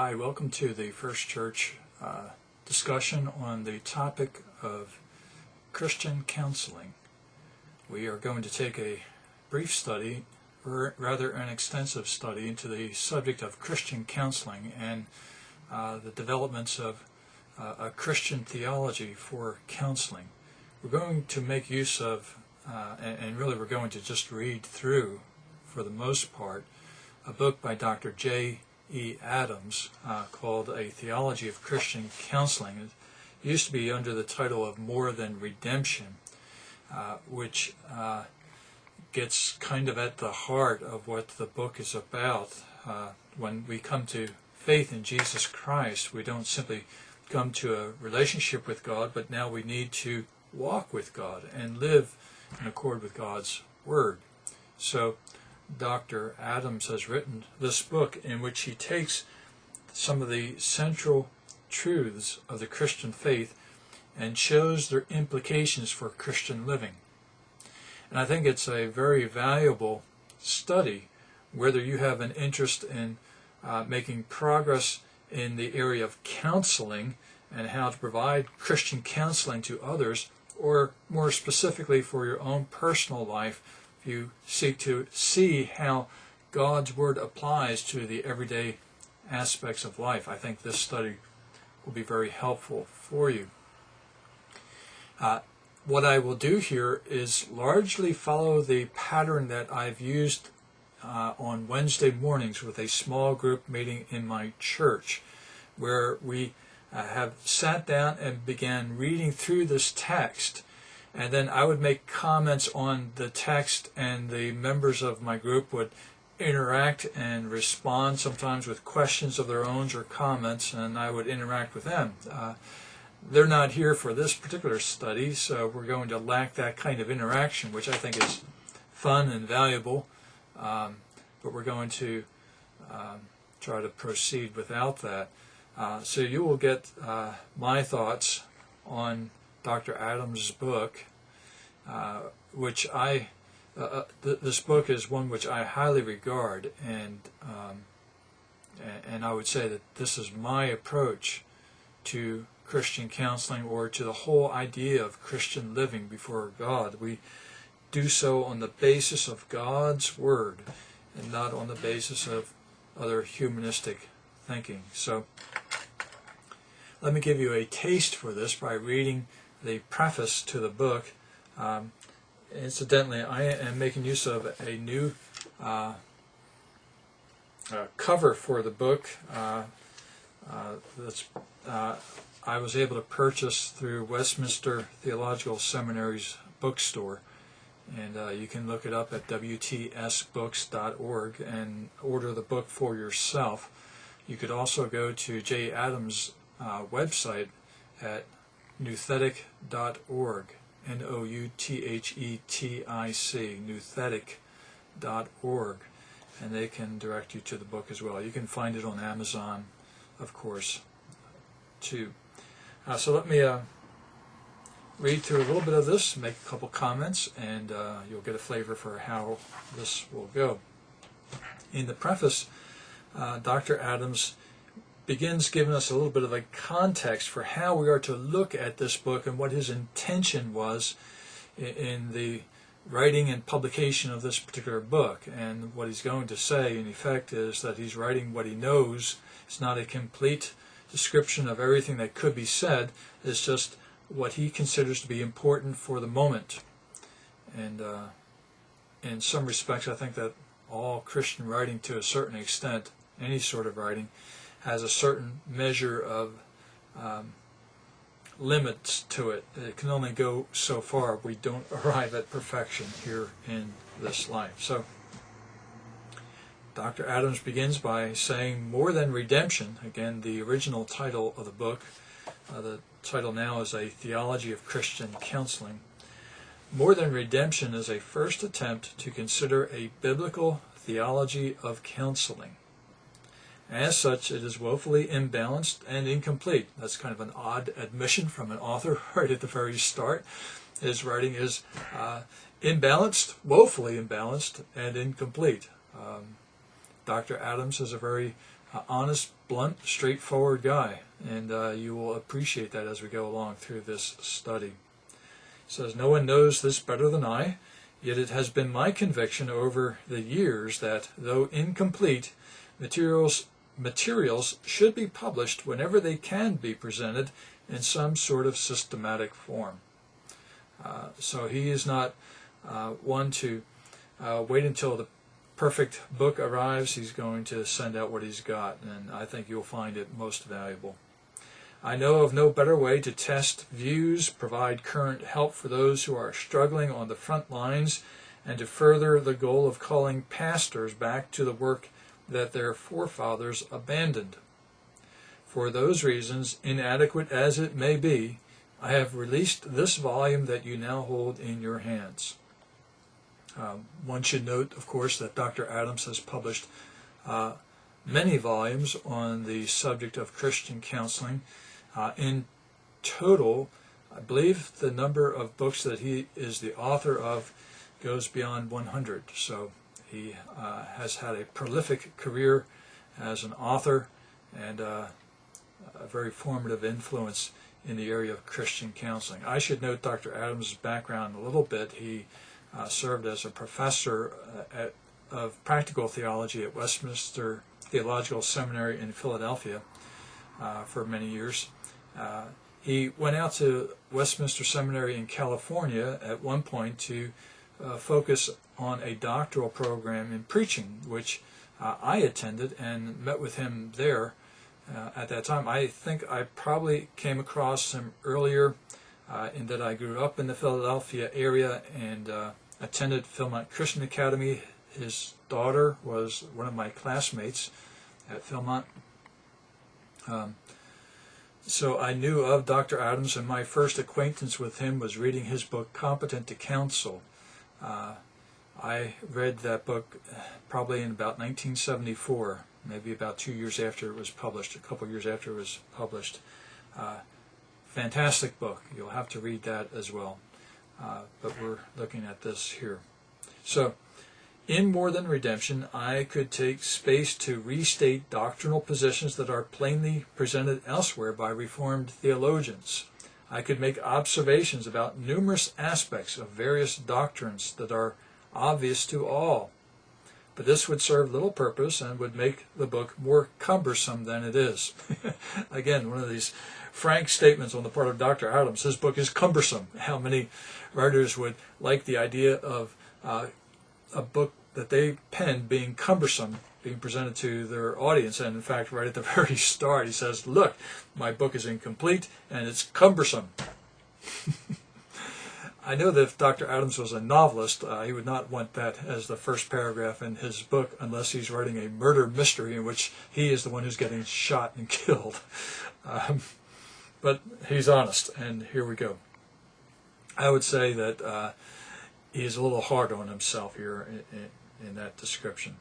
Hi, welcome to the First Church discussion on the topic of Christian counseling. We are going to take a brief study, or rather an extensive study, into the subject of Christian counseling and the developments of a Christian theology for counseling. We're going to make use of, and really we're going to just read through, for the most part, a book by Dr. J.E. Adams called A Theology of Christian Counseling. It used to be under the title of More Than Redemption, which gets kind of at the heart of what the book is about. When we come to faith in Jesus Christ, we don't simply come to a relationship with God, but now we need to walk with God and live in accord with God's Word. So Dr. Adams has written this book in which he takes some of the central truths of the Christian faith and shows their implications for Christian living. And I think it's a very valuable study, whether you have an interest in making progress in the area of counseling and how to provide Christian counseling to others, or more specifically for your own personal life, if you seek to see how God's Word applies to the everyday aspects of life. I think this study will be very helpful for you. What I will do here is largely follow the pattern that I've used on Wednesday mornings with a small group meeting in my church, where we have sat down and began reading through this text, and then I would make comments on the text, and the members of my group would interact and respond, sometimes with questions of their own or comments, and I would interact with them. They're not here for this particular study, so we're going to lack that kind of interaction, which I think is fun and valuable, but we're going to try to proceed without that. So you will get my thoughts on Dr. Adams' book, which this book is one which I highly regard, and I would say that this is my approach to Christian counseling, or to the whole idea of Christian living before God. We do so on the basis of God's Word and not on the basis of other humanistic thinking. So let me give you a taste for this by reading the preface to the book. Incidentally, I am making use of a new cover for the book that's I was able to purchase through Westminster Theological Seminary's bookstore, and you can look it up at wtsbooks.org and order the book for yourself. You could also go to J. Adams' website at nouthetic.org, Nouthetic, nouthetic.org, and they can direct you to the book as well. You can find it on Amazon, of course, too. So let me read through a little bit of this, make a couple comments, and you'll get a flavor for how this will go. In the preface, Dr. Adams begins giving us a little bit of a context for how we are to look at this book and what his intention was in the writing and publication of this particular book. And what he's going to say, in effect, is that he's writing what he knows. It's not a complete description of everything that could be said. It's just what he considers to be important for the moment. And in some respects, I think that all Christian writing, to a certain extent, any sort of writing, has a certain measure of limits to it. It can only go so far. We don't arrive at perfection here in this life. So Dr. Adams begins by saying, more than redemption, again, the original title of the book, the title now is A Theology of Christian Counseling. More than redemption is a first attempt to consider a biblical theology of counseling. As such, it is woefully imbalanced and incomplete. That's kind of an odd admission from an author right at the very start. His writing is imbalanced, woefully imbalanced, and incomplete. Dr. Adams is a very honest, blunt, straightforward guy, and you will appreciate that as we go along through this study. It says, "No one knows this better than I, yet it has been my conviction over the years that, though incomplete, materials should be published whenever they can be presented in some sort of systematic form." So he is not one to wait until the perfect book arrives. He's going to send out what he's got, and I think you'll find it most valuable. "I know of no better way to test views, provide current help for those who are struggling on the front lines, and to further the goal of calling pastors back to the work that their forefathers abandoned. For those reasons, inadequate as it may be, I have released this volume that you now hold in your hands." One should note, of course, that Dr. Adams has published many volumes on the subject of Christian counseling. In total, I believe the number of books that he is the author of goes beyond 100. So he has had a prolific career as an author and a very formative influence in the area of Christian counseling. I should note Dr. Adams' background a little bit. He served as a professor of practical theology at Westminster Theological Seminary in Philadelphia for many years. He went out to Westminster Seminary in California at one point to focus on a doctoral program in preaching, which I attended and met with him there at that time. I think I probably came across him earlier in that I grew up in the Philadelphia area and attended Philmont Christian Academy. His daughter was one of my classmates at Philmont. So I knew of Dr. Adams, and my first acquaintance with him was reading his book, Competent to Counsel. I read that book probably in about 1974, maybe about 2 years after it was published, a couple years after it was published. Fantastic book. You'll have to read that as well. But we're looking at this here. So, in More Than Redemption, I could take space to restate doctrinal positions that are plainly presented elsewhere by Reformed theologians. I could make observations about numerous aspects of various doctrines that are obvious to all. But this would serve little purpose and would make the book more cumbersome than it is. Again, one of these frank statements on the part of Dr. Adams. His book is cumbersome. How many writers would like the idea of a book that they penned being cumbersome, being presented to their audience? And in fact, right at the very start, he says, "Look, my book is incomplete and it's cumbersome." I know that if Dr. Adams was a novelist, he would not want that as the first paragraph in his book unless he's writing a murder mystery in which he is the one who's getting shot and killed. But he's honest, and here we go. I would say that he is a little hard on himself here in that description.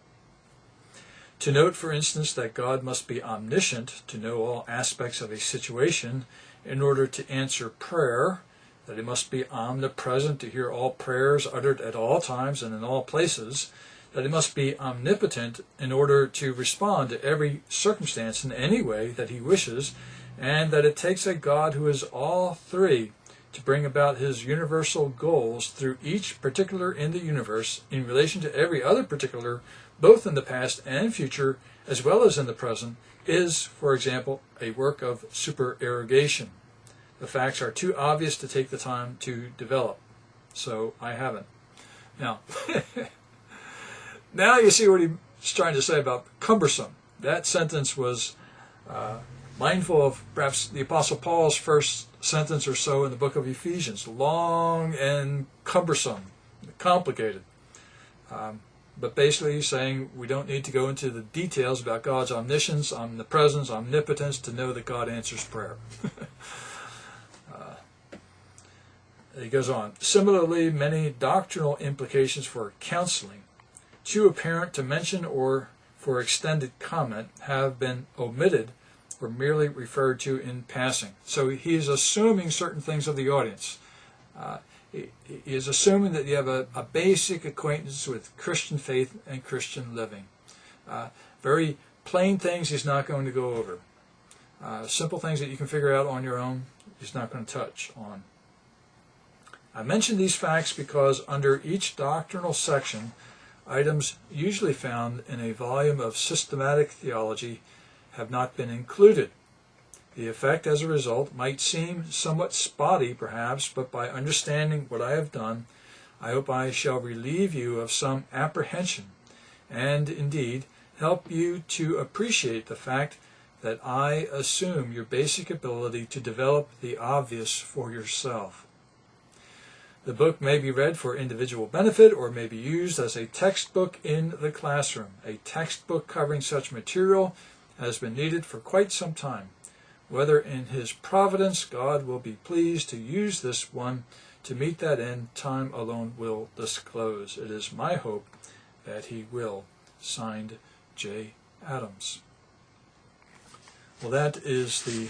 To note, for instance, that God must be omniscient to know all aspects of a situation in order to answer prayer, that he must be omnipresent to hear all prayers uttered at all times and in all places, that he must be omnipotent in order to respond to every circumstance in any way that he wishes, and that it takes a God who is all three to bring about his universal goals through each particular in the universe in relation to every other particular, both in the past and future, as well as in the present, is, for example, a work of supererogation. The facts are too obvious to take the time to develop, so I haven't. Now, now you see what he's trying to say about cumbersome. That sentence was mindful of perhaps the Apostle Paul's first sentence or so in the book of Ephesians. Long and cumbersome, complicated. But basically he's saying we don't need to go into the details about God's omniscience, omnipresence, omnipotence to know that God answers prayer. He goes on. Similarly, many doctrinal implications for counseling, too apparent to mention or for extended comment, have been omitted or merely referred to in passing. So he is assuming certain things of the audience. He is assuming that you have a basic acquaintance with Christian faith and Christian living. Very plain things he's not going to go over. Simple things that you can figure out on your own, he's not going to touch on. I mention these facts because under each doctrinal section, items usually found in a volume of systematic theology have not been included. The effect as a result might seem somewhat spotty perhaps, but by understanding what I have done, I hope I shall relieve you of some apprehension and indeed help you to appreciate the fact that I assume your basic ability to develop the obvious for yourself. The book may be read for individual benefit or may be used as a textbook in the classroom. A textbook covering such material has been needed for quite some time. Whether in His providence God will be pleased to use this one to meet that end, time alone will disclose. It is my hope that He will. Signed, J. Adams. Well, that is the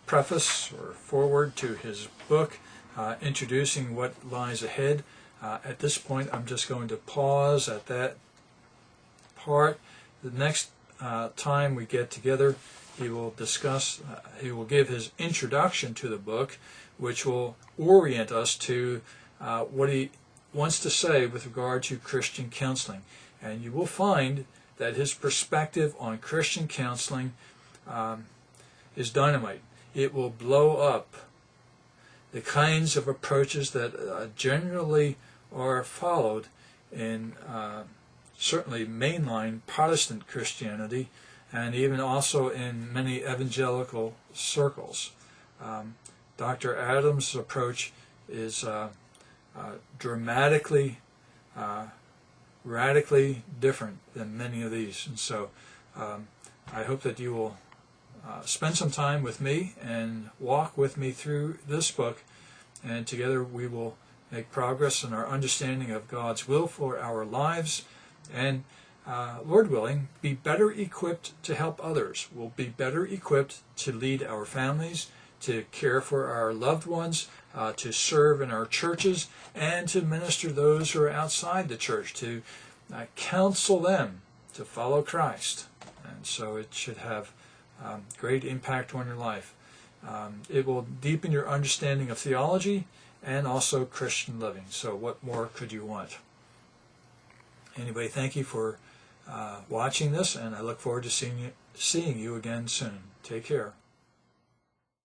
preface or foreword to his book, introducing what lies ahead. At this point, I'm just going to pause at that part. The next time we get together, he will discuss, he will give his introduction to the book, which will orient us to what he wants to say with regard to Christian counseling. And you will find that his perspective on Christian counseling is dynamite. It will blow up the kinds of approaches that generally are followed in certainly mainline Protestant Christianity, and even also in many evangelical circles. Dr. Adams' approach is dramatically, radically different than many of these. And so I hope that you will spend some time with me and walk with me through this book, and together we will make progress in our understanding of God's will for our lives, and Lord willing, be better equipped to help others. We'll be better equipped to lead our families, to care for our loved ones, to serve in our churches, and to minister to those who are outside the church, to counsel them to follow Christ. And so it should have great impact on your life. It will deepen your understanding of theology and also Christian living. So what more could you want? Anyway, thank you for watching this, and I look forward to seeing you again soon. Take care.